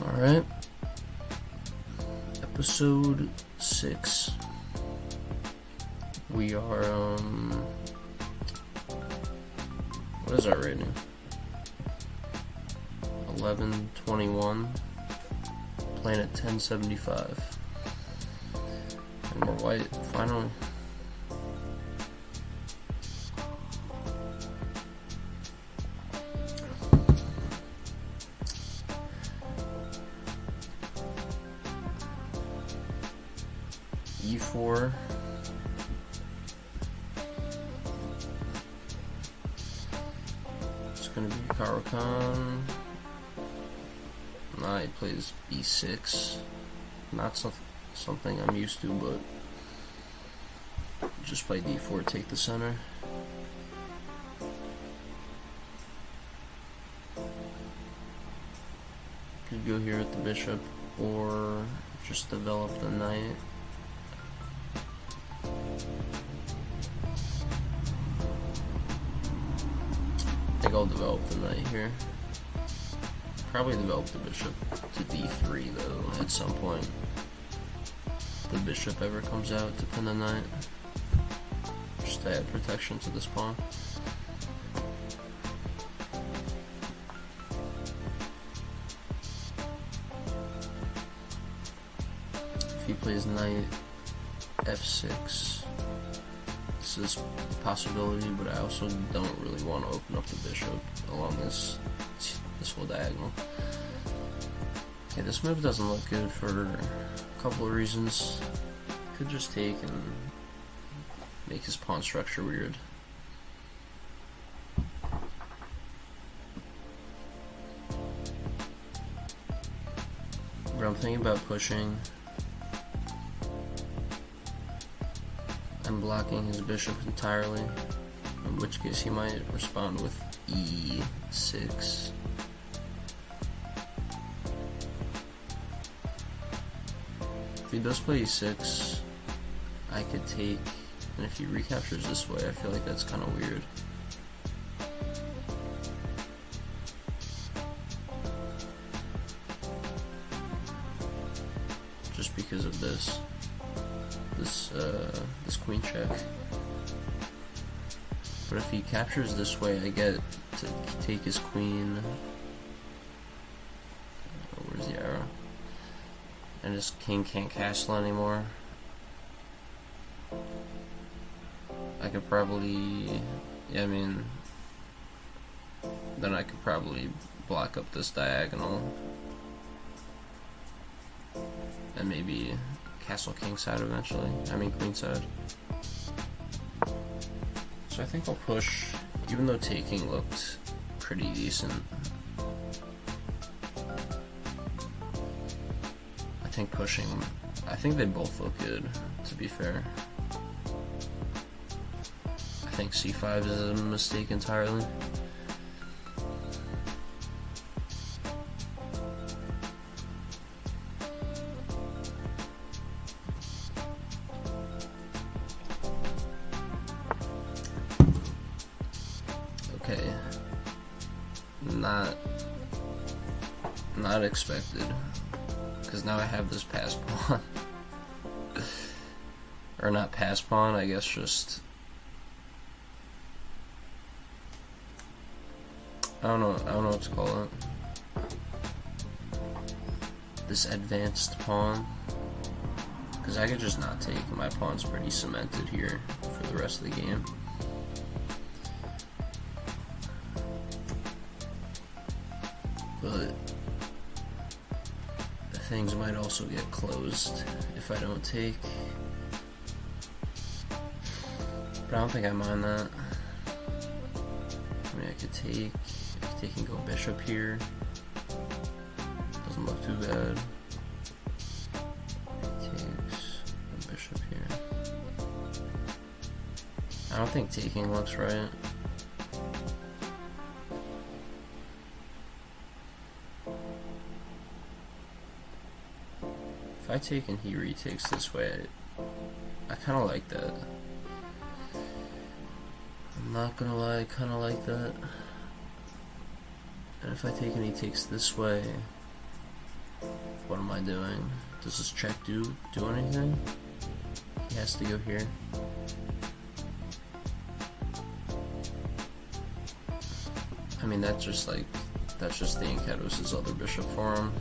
Alright. Episode 6. We are, what is our rating? 1121. Playing at 1075. And we're white, finally. E4. It's gonna be Caracan. Nah, he plays B6. Not something I'm used to, but just play D4, take the center. Could go here with the bishop, or just develop the knight. I think I'll develop the knight here. Probably develop the bishop to D3 though at some point. If the bishop ever comes out to pin the knight. Just to add protection to this pawn. If he plays knight F6, this is a possibility, but I also don't really want to open up the bishop along this whole diagonal. Okay, this move doesn't look good for a couple of reasons. Could just take and make his pawn structure weird. But I'm thinking about pushing and blocking his bishop entirely, in which case he might respond with E6. If he does play E6, I could take, and if he recaptures this way, I feel like that's kind of weird. Just because of this queen check. But if he captures this way, I get to take his queen. Where's the arrow? And his king can't castle anymore. I could probably, yeah, I mean, then I could probably block up this diagonal and maybe castle king side eventually. I mean queen side. So I think I'll push, even though taking looked pretty decent. I think pushing, I think they both look good, to be fair. I think c5 is a mistake entirely. Okay, not expected, because now I have this pass pawn, or not pass pawn, I guess just, I don't know what to call it, this advanced pawn, because I could just not take, my pawn's pretty cemented here for the rest of the game. But things might also get closed if I don't take. But I don't think I mind that. I mean, I could take and go bishop here. Doesn't look too bad. Takes a bishop here. I don't think taking looks right. If I take and he retakes this way, I kind of like that. I'm not gonna lie, I kind of like that. And if I take and he takes this way, What am I doing? Does this check do anything? He has to go here. I mean, that's just thinking Ketos' other bishop for him.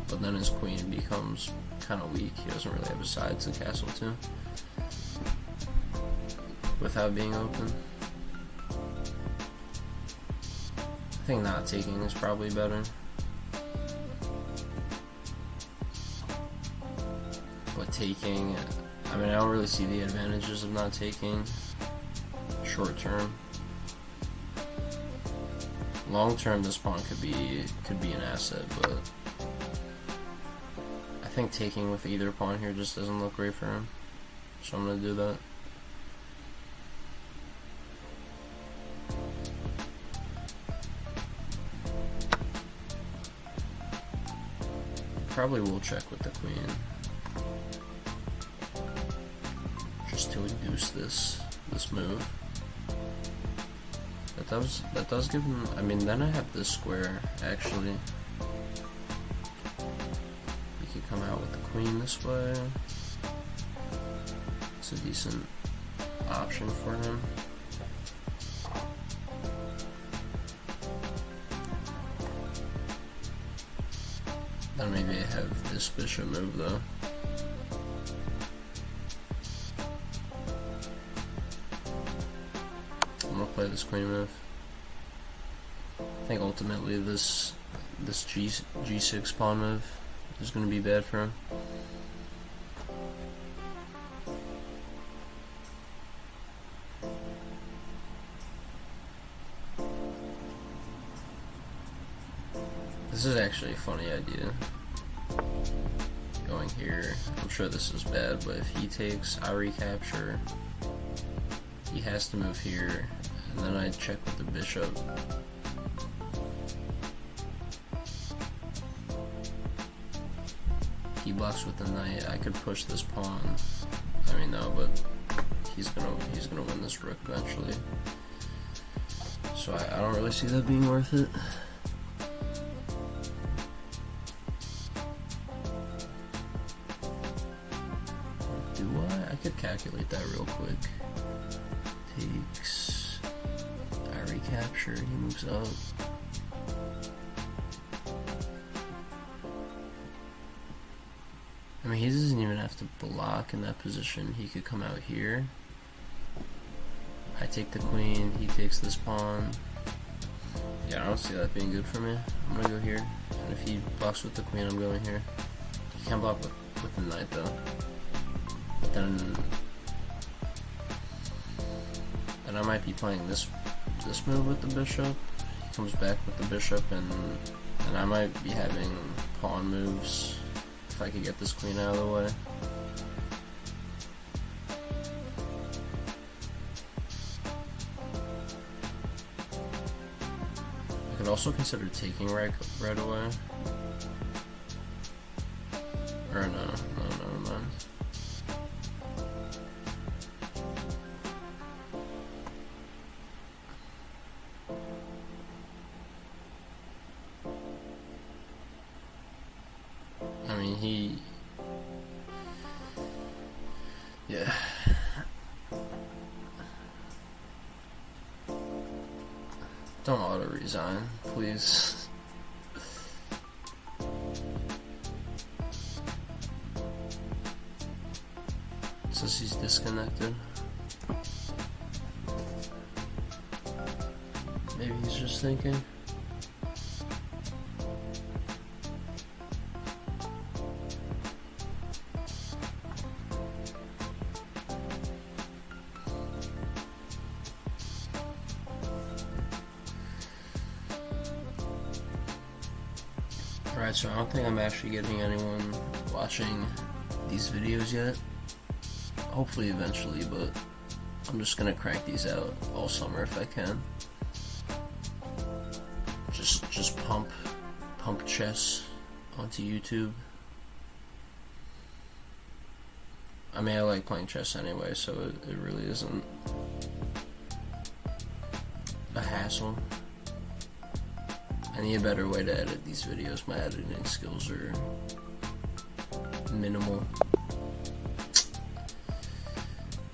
But then his queen becomes kind of weak. He doesn't really have a side to castle to without being open. I think not taking is probably better. But taking, I mean, I don't really see the advantages of not taking short term. Long term, this pawn could be an asset, but I think taking with either pawn here just doesn't look great for him. So I'm gonna do that. Probably will check with the queen, just to induce this move. That does give him. I mean, then I have this square actually. We could come out with the queen this way. It's a decent option for him. Then maybe I have this bishop move though. I'm gonna play this queen move. I think ultimately this G6 pawn move is gonna be bad for him. This is actually a funny idea. Going here, I'm sure this is bad, but if he takes, I recapture. He has to move here, and then I check with the bishop. He blocks with the knight. I could push this pawn. I mean, no, but he's gonna win this rook eventually. So I don't really see that being worth it. Do I? I could calculate that real quick. Takes. I recapture. He moves up. I mean, he doesn't even have to block in that position. He could come out here. I take the queen. He takes this pawn. Yeah, I don't see that being good for me. I'm gonna go here. And if he blocks with the queen, I'm going here. He can't block with the knight though. But then I might be playing this move with the bishop. He comes back with the bishop, and I might be having pawn moves if I could get this queen out of the way. I could also consider taking right away. Or no, never mind. I mean, yeah. Don't auto-resign, please. Says he's disconnected. Maybe he's just thinking. Alright, so I don't think I'm actually getting anyone watching these videos yet. Hopefully eventually, but I'm just gonna crank these out all summer if I can. Just pump chess onto YouTube. I mean, I like playing chess anyway, so it really isn't a hassle. I need a better way to edit these videos. My editing skills are minimal.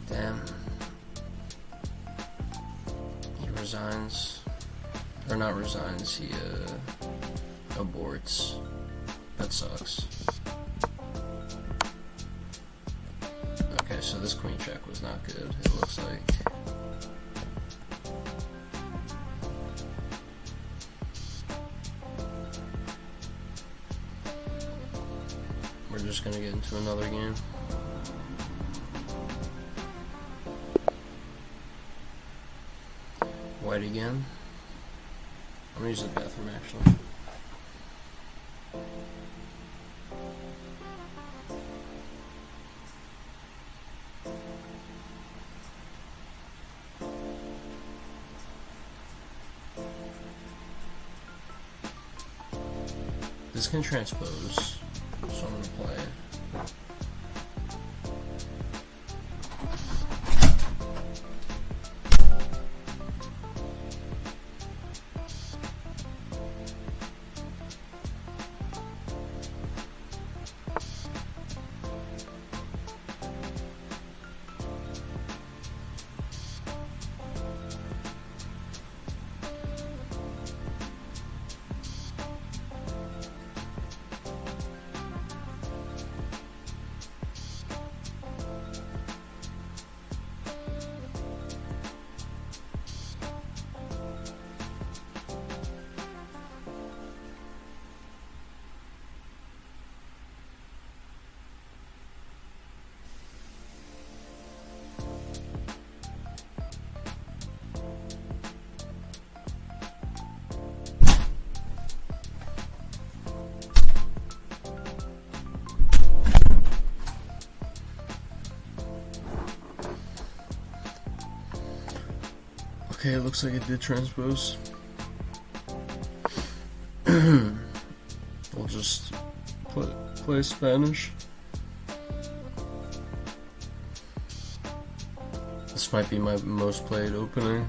Damn. He resigns. Or not resigns, he aborts. That sucks. Okay, so this queen check was not good, it looks like. We're just gonna get into another game. White again. I'm gonna use the bathroom actually. This can transpose, so I'm gonna play it. Okay, it looks like it did transpose. We'll just play Spanish. This might be my most played opening.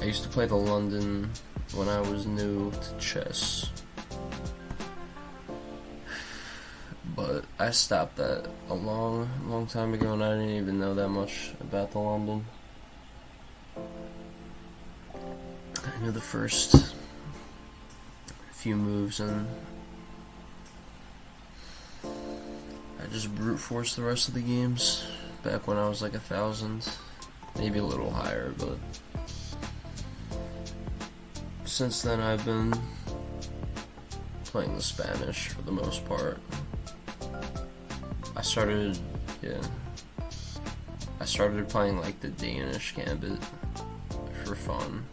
I used to play the London when I was new to chess, but I stopped that a long time ago, and I didn't even know that much about the London. I knew the first few moves, and I just brute forced the rest of the games back when I was like 1,000, maybe a little higher, but since then I've been playing the Spanish for the most part. I started playing like the Danish Gambit for fun.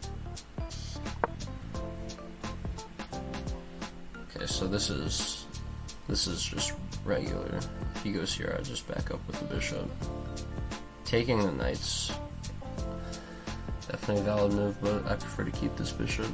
Okay, so this is just regular. If he goes here, I just back up with the bishop. Taking the knights, definitely a valid move, but I prefer to keep this bishop.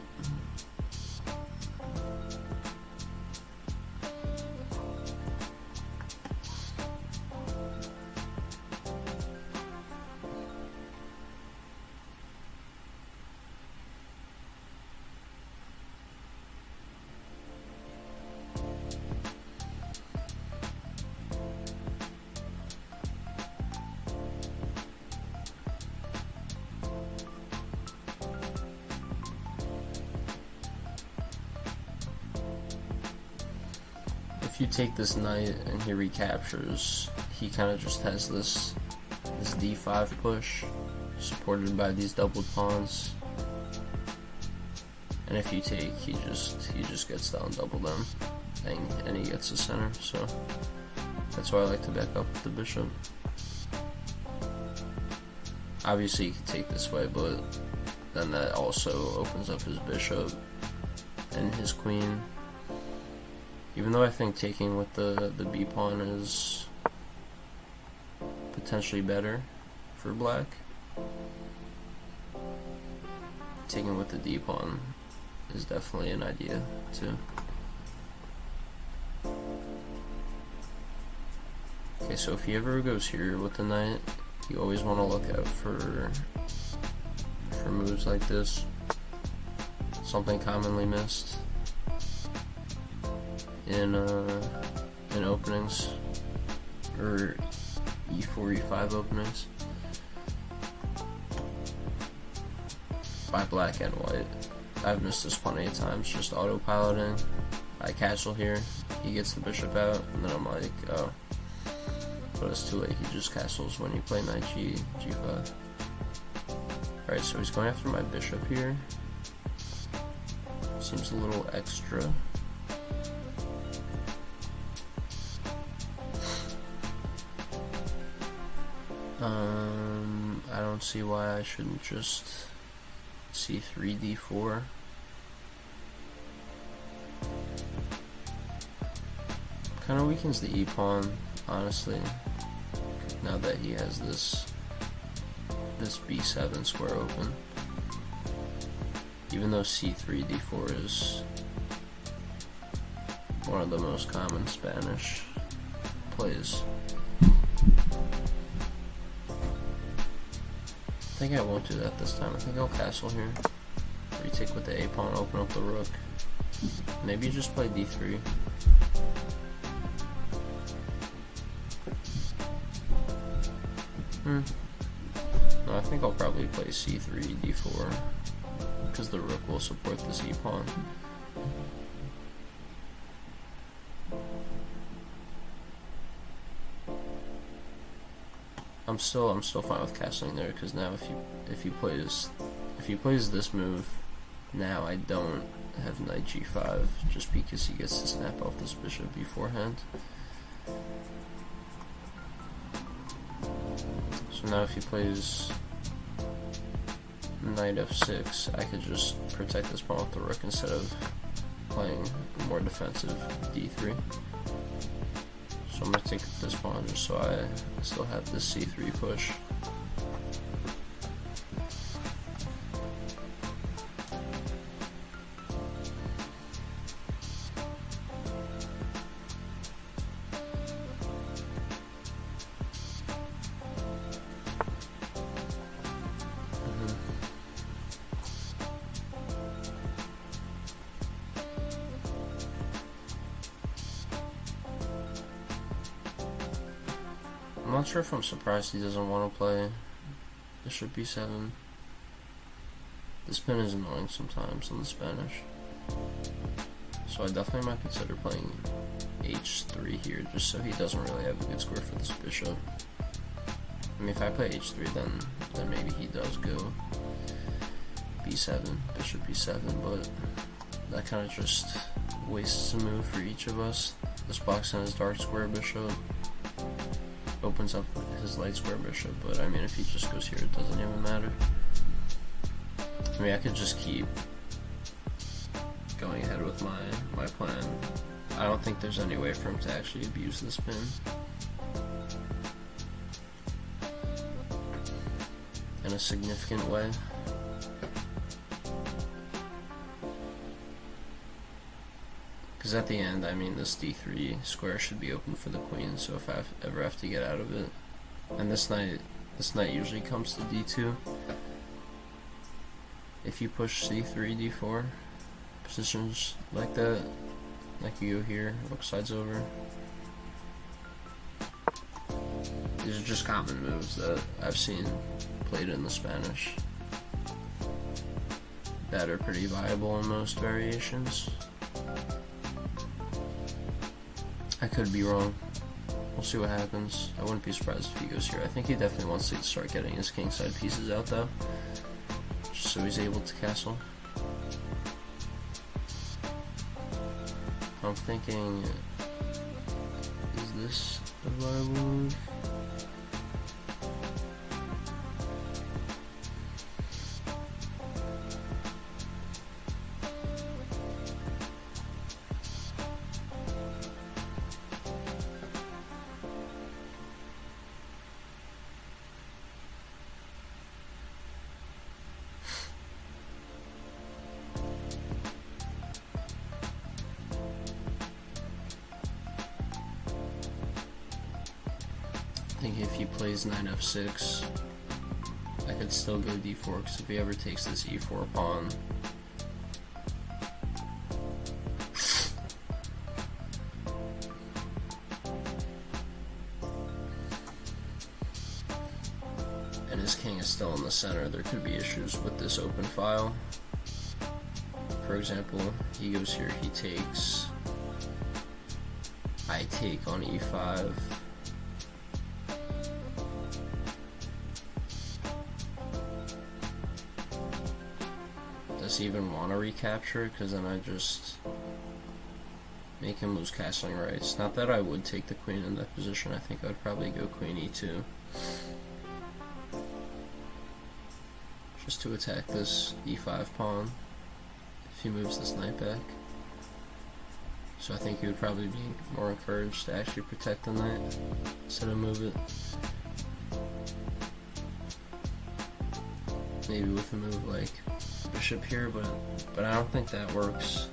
If you take this knight and he recaptures, he kind of just has this d5 push supported by these doubled pawns, and if you take, he just gets down double them, and he gets the center. So that's why I like to back up with the bishop. Obviously you can take this way, but then that also opens up his bishop and his queen. Even though I think taking with the b pawn is potentially better for black, taking with the d pawn is definitely an idea too. Okay, so if he ever goes here with the knight, you always want to look out for moves like this. Something commonly missed in openings, or E4, E5 openings by black and white. I've missed this plenty of times, just autopiloting. I castle here, he gets the bishop out, and then I'm like, oh. But it's too late, he just castles when you play knight G5. Alright, so he's going after my bishop here. Seems a little extra. I don't see why I shouldn't just C3, D4. Kind of weakens the e-pawn, honestly, now that he has this B7 square open. Even though C3, D4 is one of the most common Spanish plays. I think I won't do that this time. I think I'll castle here. Retake with the A-pawn, open up the rook. Maybe just play D3. No, I think I'll probably play C3, D4, because the rook will support this e-pawn. I'm still fine with castling there, because now if he plays this move, now I don't have knight G5 just because he gets to snap off this bishop beforehand. So now if he plays knight F6, I could just protect this pawn with the rook instead of playing a more defensive D3. So I'm going to take this pawn just so I still have this C3 push. I'm not sure if I'm surprised he doesn't want to play bishop b7. This pin is annoying sometimes in the Spanish, so I definitely might consider playing h3 here just so he doesn't really have a good square for this bishop. I mean, if I play h3, then maybe he does go b7, bishop b7, but that kind of just wastes a move for each of us. This blocks in his dark square bishop, opens up his light square bishop, but I mean, if he just goes here, it doesn't even matter. I mean, I could just keep going ahead with my plan. I don't think there's any way for him to actually abuse this pin. In a significant way. Because at the end, I mean, this d3 square should be open for the queen, so if I ever have to get out of it, and this knight usually comes to d2. If you push c3, d4, positions like that, like you go here, rook slides over. These are just common moves that I've seen played in the Spanish that are pretty viable in most variations. I could be wrong. We'll see what happens. I wouldn't be surprised if he goes here. I think he definitely wants to start getting his kingside pieces out though, just so he's able to castle. I'm thinking, is this a viable move? if he plays knight f6, I could still go d4, because if he ever takes this e4 pawn, and his king is still in the center, there could be issues with this open file. For example, he goes here, he takes, I take on e5. Does he even want to recapture it? Because then I just make him lose castling rights. Not that I would take the queen in that position. I think I would probably go queen e2. Just to attack this e5 pawn if he moves this knight back. So I think he would probably be more encouraged to actually protect the knight instead of move it. Maybe with a move like bishop here, but I don't think that works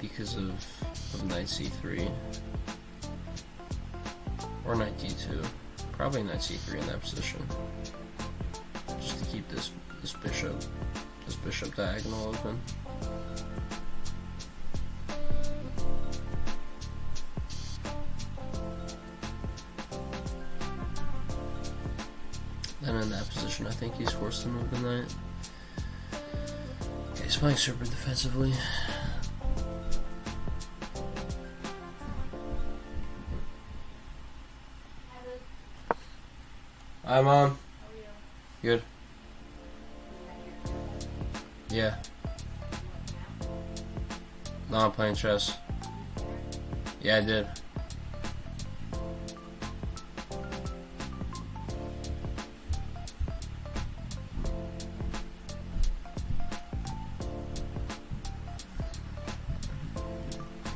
because of knight c3 or knight d2. Probably knight c3 in that position, just to keep this bishop diagonal open. Then in that position, I think he's forced to move the knight. Okay, he's playing super defensively. Hi, Mom. How are you? Good. Yeah. No, I'm playing chess. Yeah, I did.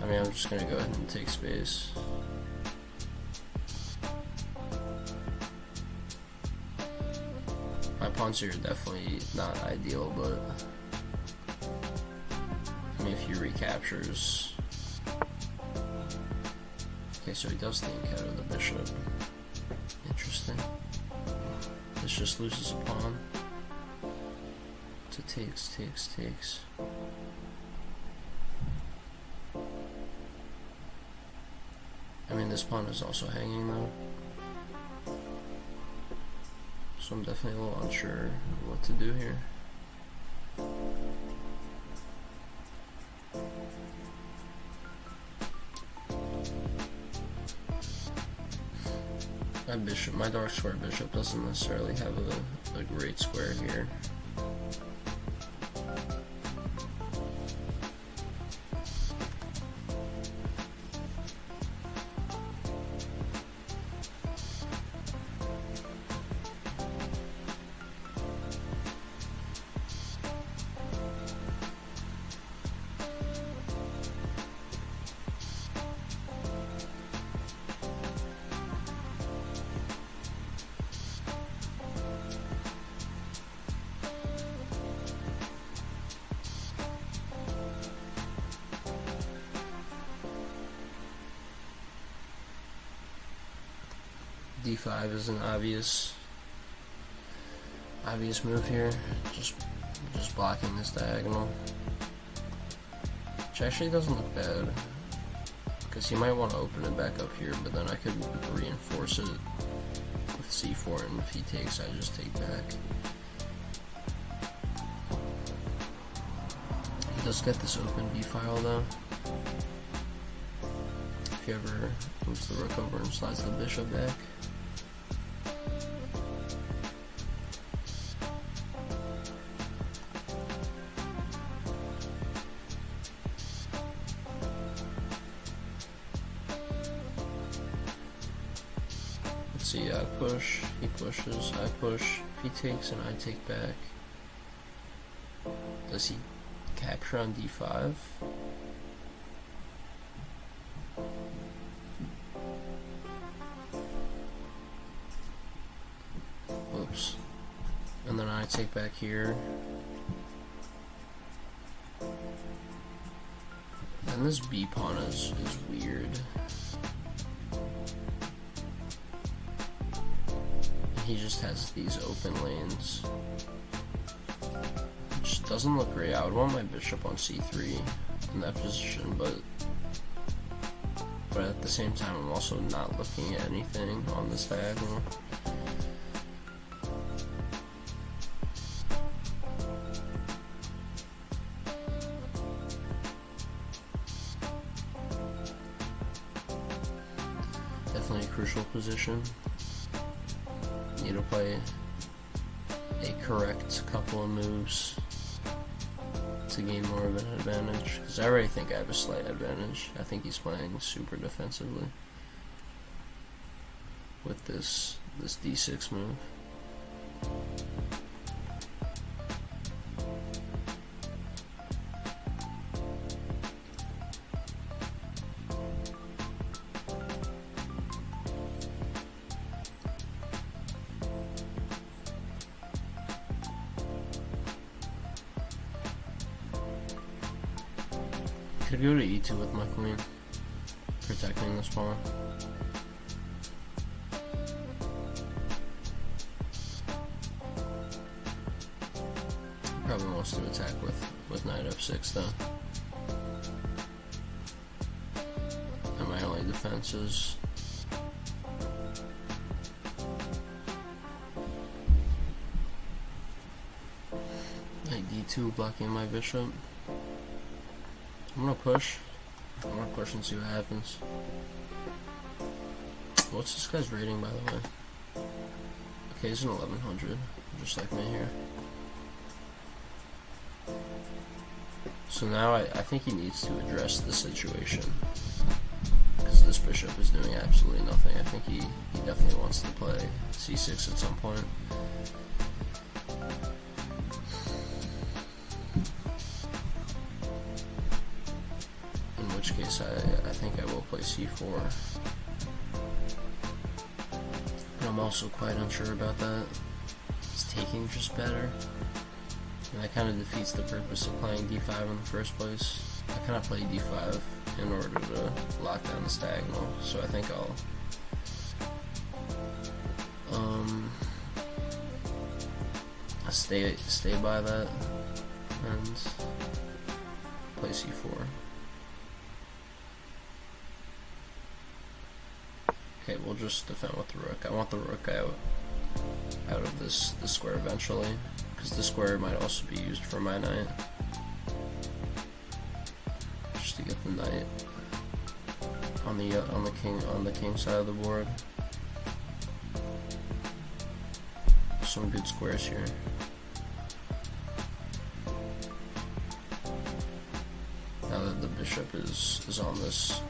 I mean, I'm just gonna go ahead and take space. My pawns here are definitely not ideal, but I mean, if he recaptures. Okay, so he does think out of the bishop. Interesting. This just loses a pawn. So takes. I mean, this pawn is also hanging though, so I'm definitely a little unsure what to do here. My dark square bishop doesn't necessarily have a great square here. D5 is an obvious move here. Just blocking this diagonal, which actually doesn't look bad, because he might want to open it back up here, but then I could reinforce it with c4, and if he takes, I just take back. He does get this open b file though. If he ever moves the rook over and slides the bishop back. See, I push, he pushes, I push, he takes, and I take back. Does he capture on d5? Whoops. And then I take back here. And this b pawn is weird. he just has these open lanes, which doesn't look great. I would want my bishop on c3 in that position, but at the same time, I'm also not looking at anything on this diagonal. Definitely a crucial position. Need to play a correct couple of moves to gain more of an advantage, because I already think I have a slight advantage. I think he's playing super defensively with this d6 move. Could go to e2 with my queen, protecting this pawn. Probably wants to attack with knight f6 though. And my only defense is knight d2, blocking my bishop. I'm gonna push and see what happens. What's this guy's rating, by the way? Okay, he's an 1100, just like me here. So now I think he needs to address the situation, because this bishop is doing absolutely nothing. I think he definitely wants to play c6 at some point. In which case I think I will play c4. But I'm also quite unsure about that. Is taking just better? And that kind of defeats the purpose of playing d5 in the first place. I kind of play d5 in order to lock down the diagonal, so I think I'll stay by that and play c4. Okay, we'll just defend with the rook. I want the rook out of this square eventually, because the square might also be used for my knight. Just to get the knight on the king side of the board. Some good squares here. Now that the bishop is on this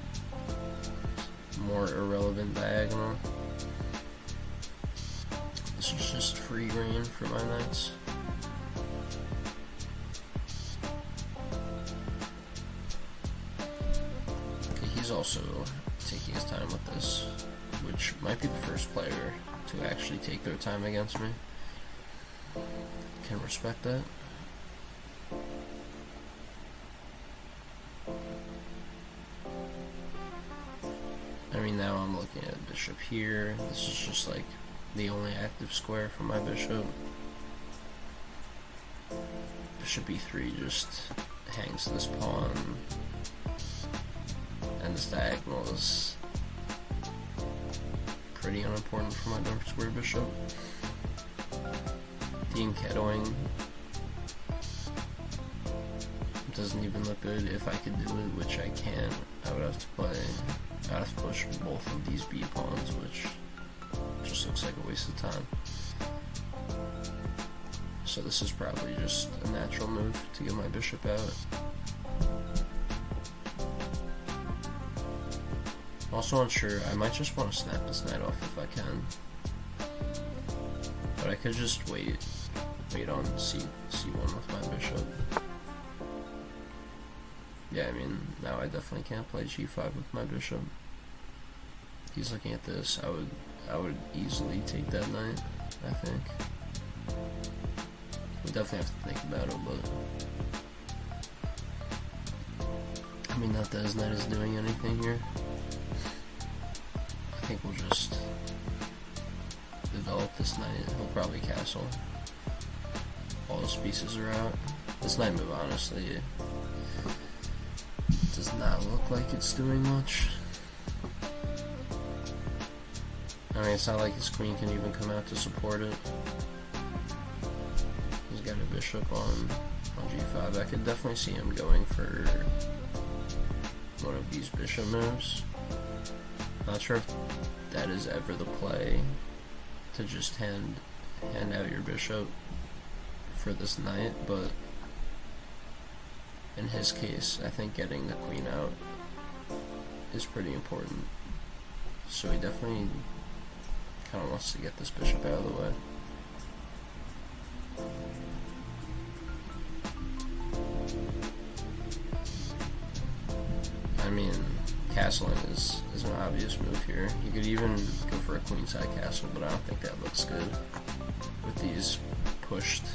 more irrelevant diagonal, this is just free reign for my knights. Okay, he's also taking his time with this, which might be the first player to actually take their time against me. Can respect that. I mean, now I'm looking at bishop here. This is just like the only active square for my bishop. Bishop e3 just hangs this pawn, and this diagonal is pretty unimportant for my dark square bishop. De-enketoing doesn't even look good. If I could do it, which I can, I would have to push both of these b pawns, which just looks like a waste of time. So this is probably just a natural move to get my bishop out. Also unsure, I might just want to snap this knight off if I can. But I could just wait on c1 with my bishop. Yeah, I mean, now I definitely can't play g5 with my bishop. He's looking at this. I would easily take that knight, I think. We definitely have to think about it, but I mean, not that his knight is doing anything here. I think we'll just develop this knight. He'll probably castle. All his pieces are out. This knight move, honestly, does not look like it's doing much. I mean, it's not like his queen can even come out to support it. He's got a bishop on g5. I could definitely see him going for one of these bishop moves. Not sure if that is ever the play, to just hand out your bishop for this knight, but in his case, I think getting the queen out is pretty important. So he definitely kind of wants to get this bishop out of the way. I mean, castling is an obvious move here. You could even go for a queenside castle, but I don't think that looks good with these pushed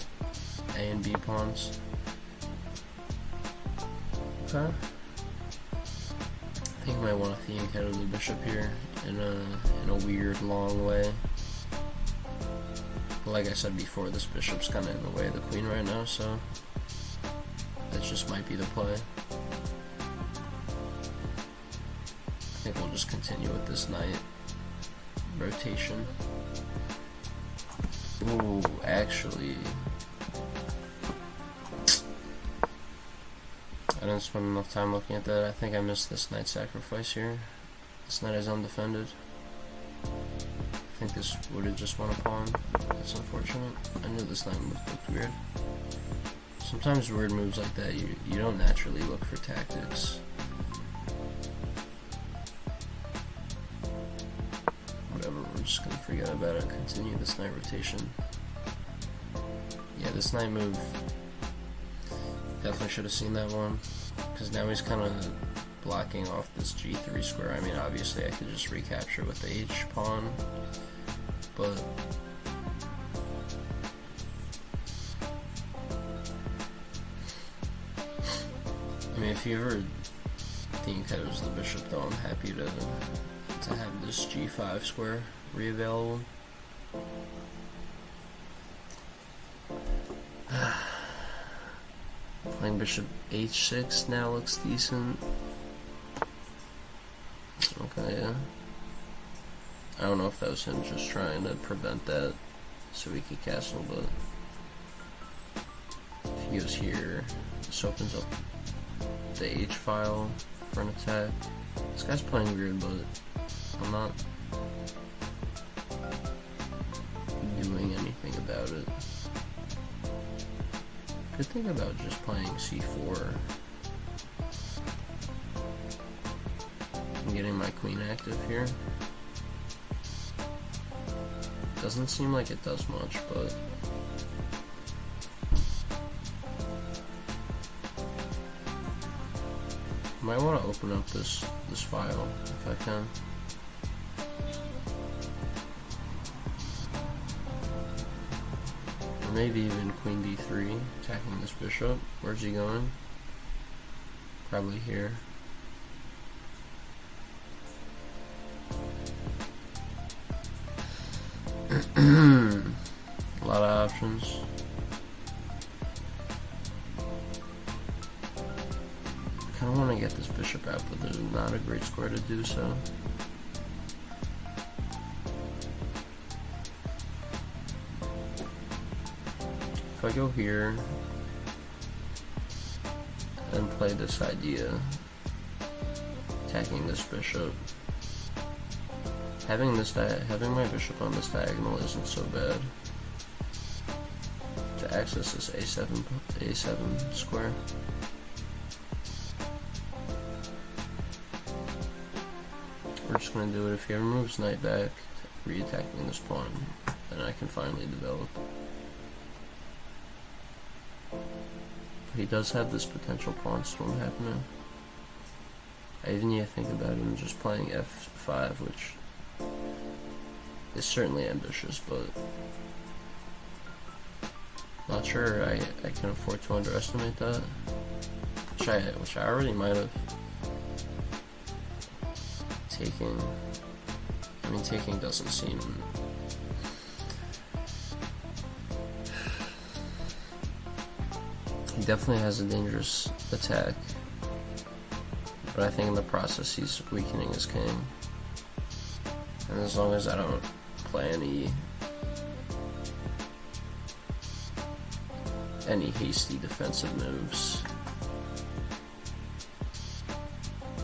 A and B pawns. Okay. I think I might want to think out of the bishop here in a weird long way. But like I said before, this bishop's kind of in the way of the queen right now, so that just might be the play. I think we'll just continue with this knight rotation. Ooh, actually, I didn't spend enough time looking at that. I think I missed this knight sacrifice here. This knight is undefended. I think this would have just won a pawn. That's unfortunate. I knew this knight move looked weird. Sometimes weird moves like that, you don't naturally look for tactics. Whatever, we're just gonna forget about it. Continue this knight rotation. Yeah, this knight move, definitely should have seen that one, because now he's kind of blocking off this g3 square. I mean, obviously I could just recapture with the h pawn, but I mean, if you ever think I was the bishop, though, I'm happy to have this g5 square re-available. Playing bishop h6 now looks decent. Okay, yeah. I don't know if that was him just trying to prevent that so he could castle, but if he goes here, this opens up the h file for an attack. This guy's playing weird, but I'm not doing anything about it. Good thing about just playing c4 and getting my queen active here, doesn't seem like it does much, but I might want to open up this file if I can. Or maybe even queen d3, attacking this bishop. Where's he going? Probably here. A lot of options. I kind of want to get this bishop out, but there's not a great square to do so. If I go here and play this idea, attacking this bishop, having my bishop on this diagonal isn't so bad. To access this a7 square. We're just gonna do it. If he ever moves knight back, re-attacking this pawn, then I can finally develop. He does have this potential pawn storm happening. I even need to think about him just playing f5, which is certainly ambitious, but not sure I can afford to underestimate that. Which I already might have. Taking doesn't seem He definitely has a dangerous attack, but I think in the process he's weakening his king. And as long as I don't play any hasty defensive moves,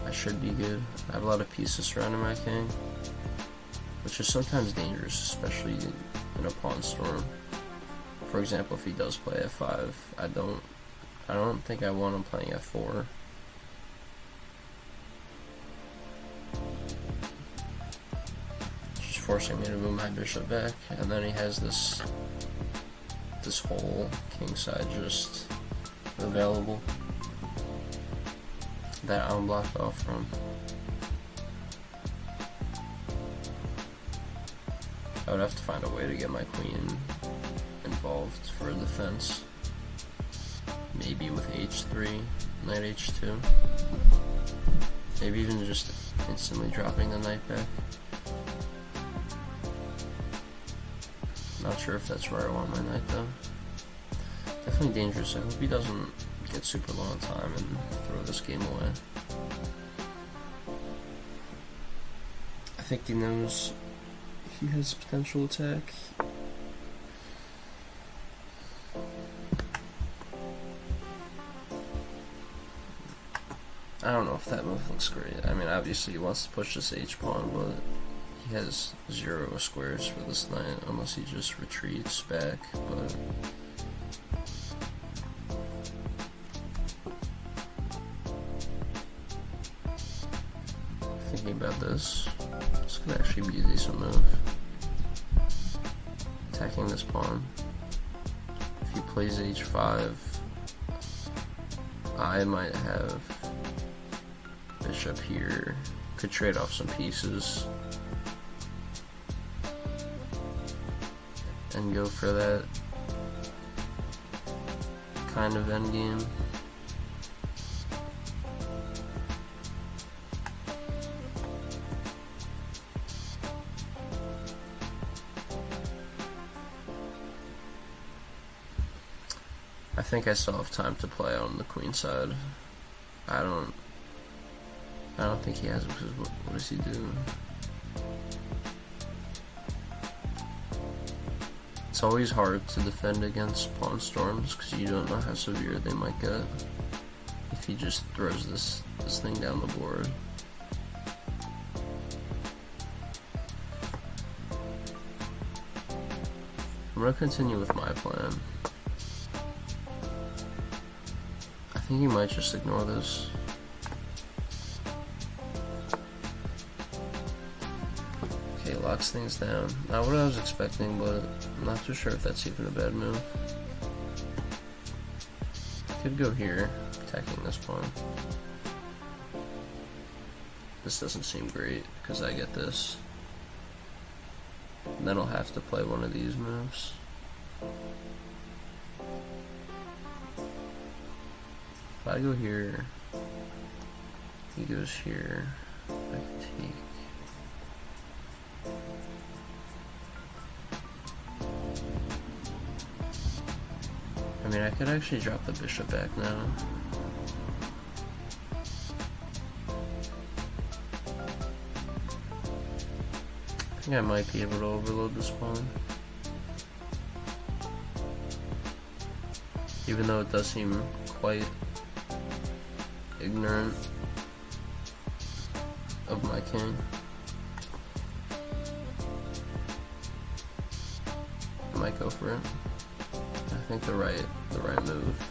I should be good. I have a lot of pieces surrounding my king, which is sometimes dangerous, especially in a pawn storm. For example, if he does play f5, I don't think I want him playing f4. Just forcing me to move my bishop back, and then he has this whole king side just available that I'm blocked off from. I would have to find a way to get my queen involved for defense. Maybe with h3, knight h2. Maybe even just instantly dropping the knight back. Not sure if that's where I want my knight though. Definitely dangerous. I hope he doesn't get super low on time and throw this game away. I think he knows he has potential attack. I don't know if that move looks great. I mean, obviously he wants to push this h-pawn, but he has 0 squares for this knight unless he just retreats back, but thinking about this could actually be a decent move. Attacking this pawn. If he plays h5, I might have bishop here. Could trade off some pieces and go for that kind of endgame. I think I still have time to play on the queen side. I don't think he has it, because what does he do? It's always hard to defend against pawn storms because you don't know how severe they might get if he just throws this thing down the board. I'm gonna continue with my plan. I think he might just ignore this. Okay, locks things down. Not what I was expecting, but I'm not too sure if that's even a bad move. Could go here, attacking this pawn. This doesn't seem great, because I get this. And then I'll have to play one of these moves. If I go here, he goes here, I can take. I mean, I could actually drop the bishop back now. I think I might be able to overload this pawn. Even though it does seem quite ignorant of my king. I might go for it. I think the right move.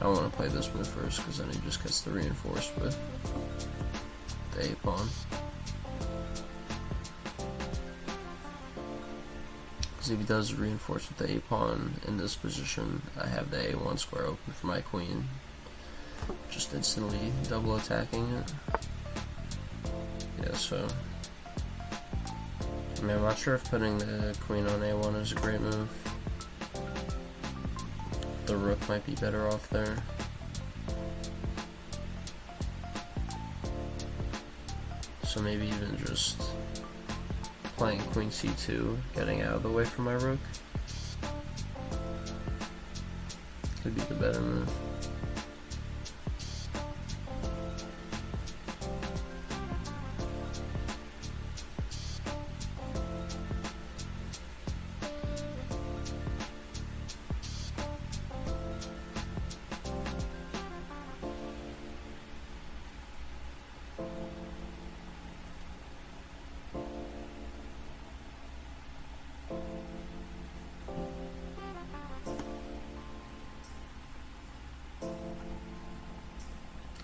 I don't want to play this move first because then he just gets the reinforced with the a pawn. Because if he does reinforce with the a pawn in this position, I have the a1 square open for my queen. Just instantly double attacking it. Yeah, so I mean, I'm not sure if putting the queen on a1 is a great move. The rook might be better off there. So maybe even just playing queen c2, getting out of the way for my rook. Could be the better move.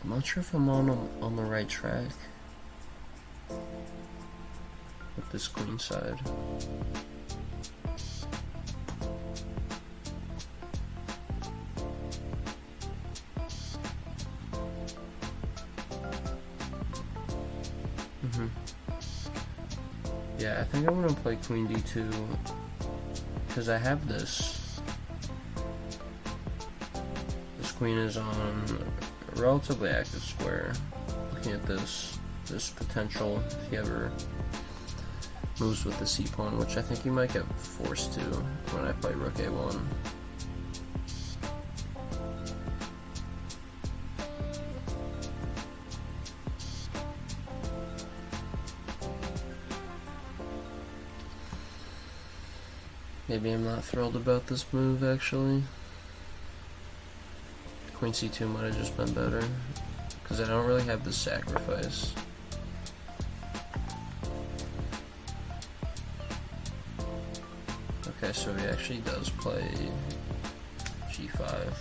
I'm not sure if I'm on the right track with this queen side. Yeah, I think I'm gonna play queen d2 because I have this. This queen is on a relatively active square. Looking at this potential if he ever moves with the c pawn, which I think he might get forced to when I play rook a1. Maybe I'm not thrilled about this move, actually. Queen c2 might have just been better, because I don't really have the sacrifice. Okay, so he actually does play g5.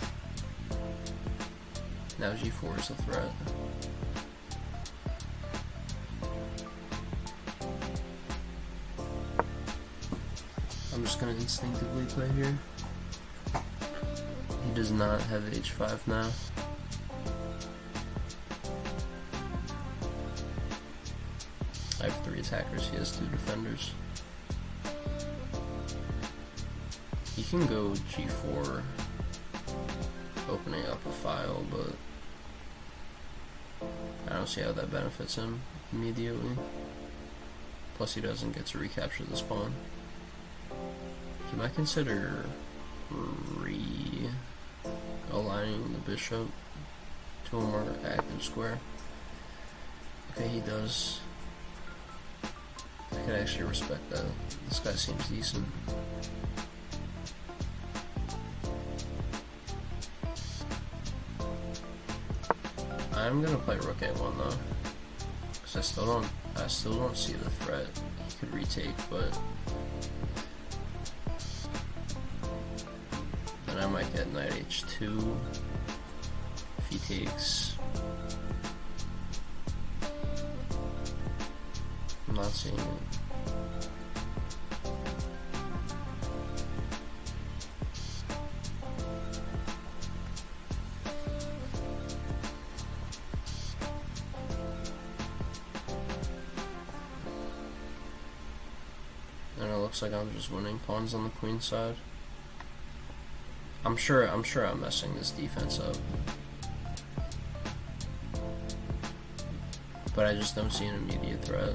Now g4 is a threat. I'm just gonna instinctively play here. He does not have h5 now. I have 3 attackers, he has 2 defenders. He can go g4, opening up a file, but I don't see how that benefits him immediately. Plus he doesn't get to recapture this pawn. He might consider aligning the bishop to a more active square. Okay, he does. I could actually respect that. This guy seems decent. I'm gonna play rook a1 though, because I still don't see the threat. He could retake, but then I might get knight h2 if he takes. I'm not seeing it. And it looks like I'm just winning pawns on the queen side. I'm sure I'm messing this defense up, but I just don't see an immediate threat.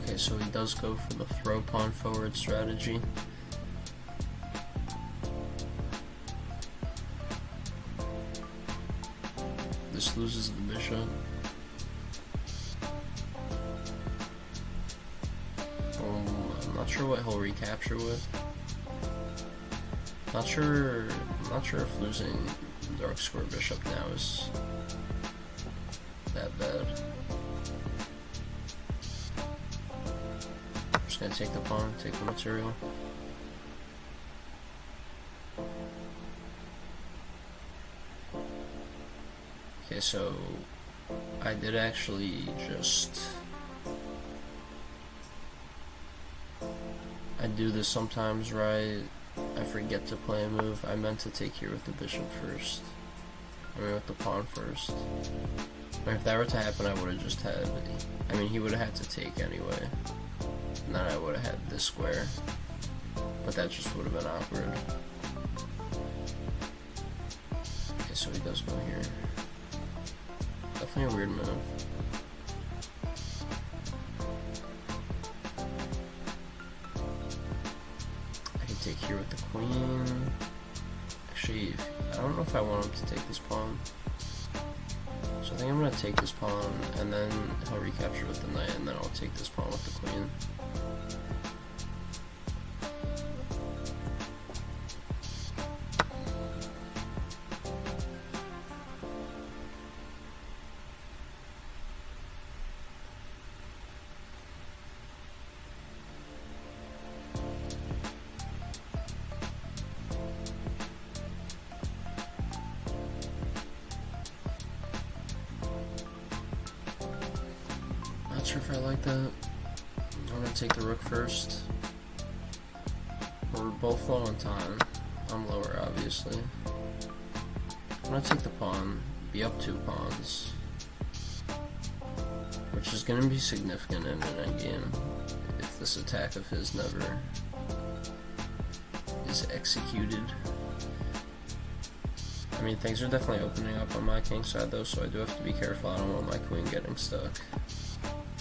Okay, so he does go for the throw pawn forward strategy. This loses the bishop. I'm not sure what he'll recapture with. I'm not sure if losing dark square bishop now is that bad. I'm just gonna take the pawn, take the material. Okay, so I did actually just... I do this sometimes, right? I forget to play a move. I meant to take here with the bishop first. I mean with the pawn first. And if that were to happen, I would have just had... I mean, he would have had to take anyway. And then I would have had this square. But that just would have been awkward. Okay, so he does go here. Definitely a weird move. take here with the queen. Actually, I don't know if I want him to take this pawn. So I think I'm going to take this pawn, and then he'll recapture with the knight, and then I'll take this pawn with the queen. Not sure if I like that. I'm gonna take the rook first. We're both low on time. I'm lower, obviously. I'm gonna take the pawn, be up 2 pawns, which is gonna be significant in an endgame if this attack of his never is executed. I mean, things are definitely opening up on my king side though, so I do have to be careful. I don't want my queen getting stuck.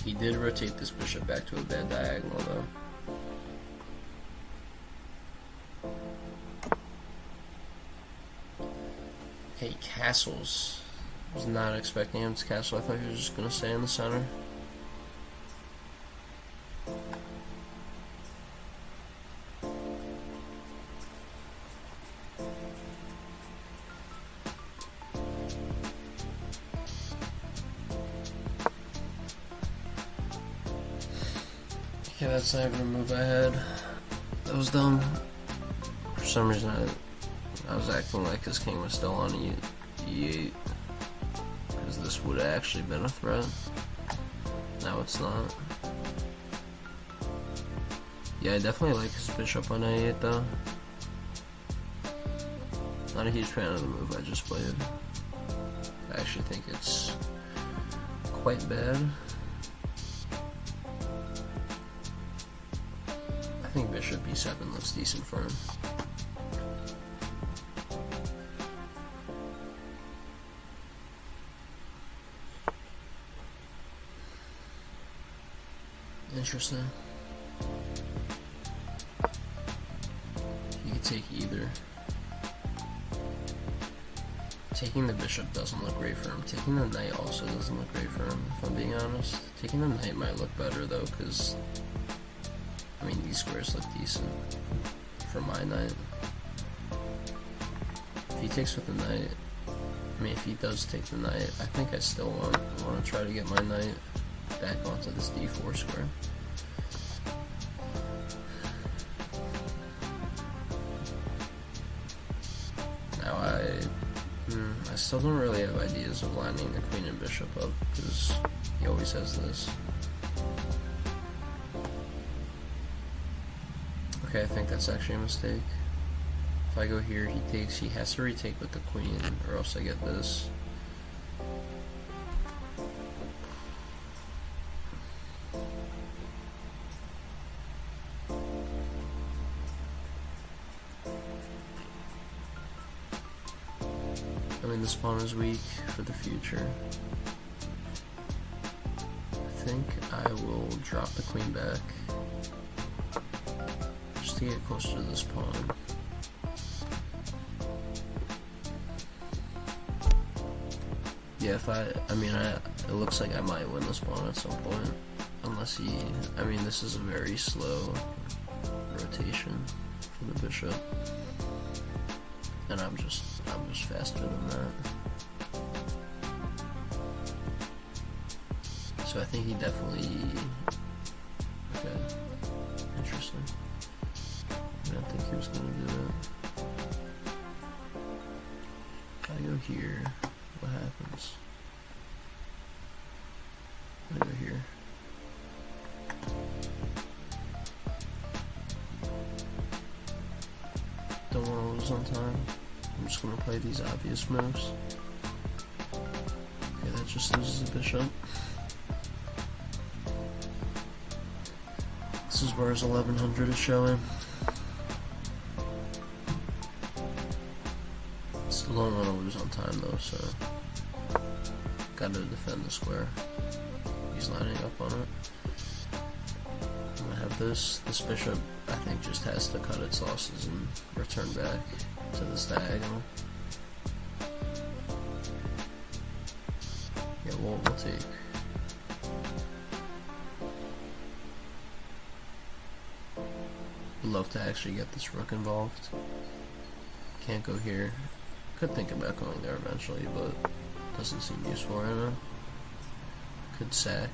He did rotate this bishop back to a bad diagonal though. Okay, castles. I was not expecting him to castle. I thought he was just going to stay in the center. Okay, that's not even a move I had. That was dumb. For some reason I was acting like his king was still on E8, because this would have actually been a threat. Now it's not. Yeah, I definitely like his bishop on A8 though. Not a huge fan of the move I just played. I actually think it's quite bad. I think bishop B7 looks decent for him. Interesting. You could take either. Taking the bishop doesn't look great for him. Taking the knight also doesn't look great for him, if I'm being honest. Taking the knight might look better though, because I mean these squares look decent for my knight. If he takes with the knight, I mean if he does take the knight, I think I still want to try to get my knight back onto this d4 square. Now I still don't really have ideas of lining the queen and bishop up, because he always has this. Okay, I think that's actually a mistake. If I go here, he takes, he has to retake with the queen, or else I get this. I mean, this pawn is weak for the future. I think I will drop the queen back just to get closer to this pawn. Yeah, it looks like I might win this pawn at some point, unless he, I mean, this is a very slow rotation for the bishop. And I'm just faster than that. So I think he definitely, okay, interesting. I don't think he was gonna do that. If I go here, what happens? I go here. Don't want to lose on time. I'm just going to play these obvious moves. Okay, that just loses a bishop. This is where his 1100 is showing. Still don't want to lose on time though, so gotta defend the square. He's lining up on it. I'm gonna have this. This bishop, I think, just has to cut its losses and return back to this diagonal. Yeah, we'll take. Would love to actually get this rook involved. Can't go here. Could think about going there eventually, but doesn't seem useful right now. Could sack.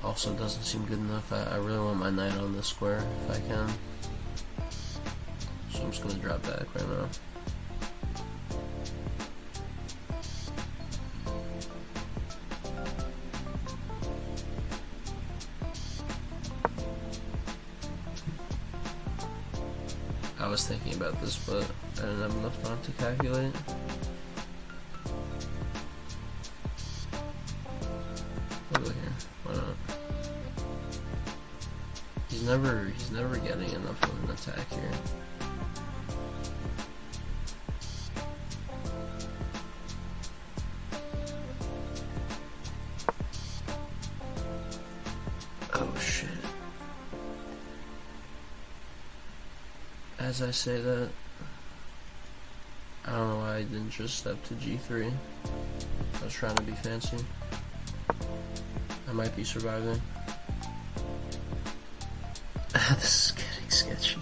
Also doesn't seem good enough. I really want my knight on this square if I can. So I'm just gonna drop back right now. I was thinking about this, but I didn't have enough time to calculate. I'll go here. Why not? He's never getting enough of an attack here. Oh shit. As I say that, I don't know why I didn't just step to G3. I was trying to be fancy. I might be surviving. This is getting sketchy.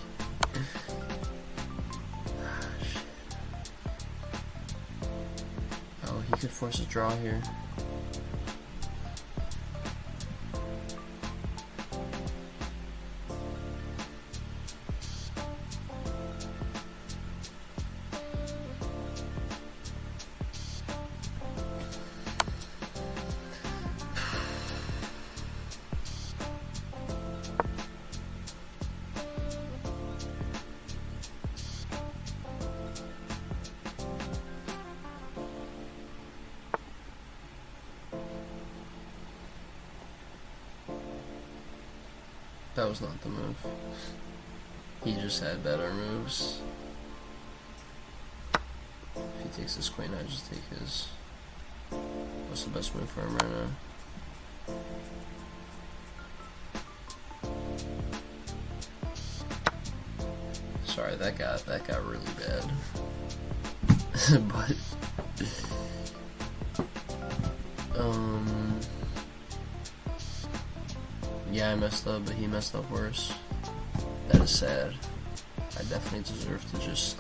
Ah, shit. Oh, he could force a draw here. That was not the move. He just had better moves. If he takes this queen, I just take his. What's the best move for him right now? Sorry, that got really bad. But yeah, I messed up, but he messed up worse. That is sad. I definitely deserve to just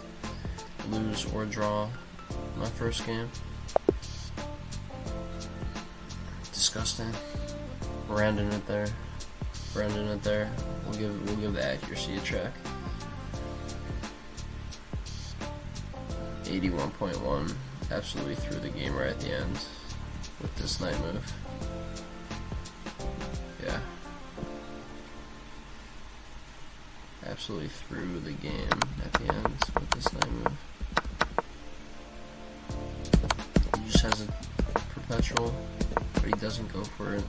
lose or draw my first game. Disgusting. We're ending it there. We're ending it there. We'll give the accuracy a check. 81.1. Absolutely threw the game right at the end with this knight move. Yeah. Absolutely threw the game at the end with this knight move. He just has a perpetual, but he doesn't go for it.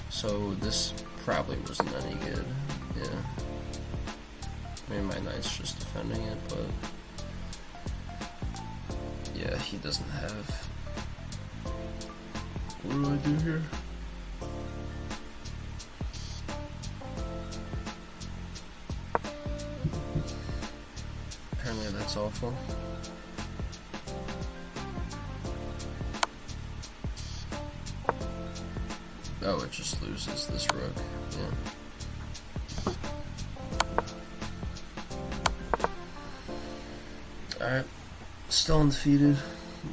So this probably wasn't any good. Yeah. Maybe my knight's just defending it, but yeah, he doesn't have. What do I do here? Apparently that's awful. Oh, it just loses this rook. Yeah. Alright. Still undefeated.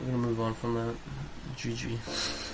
We're gonna move on from that. GG.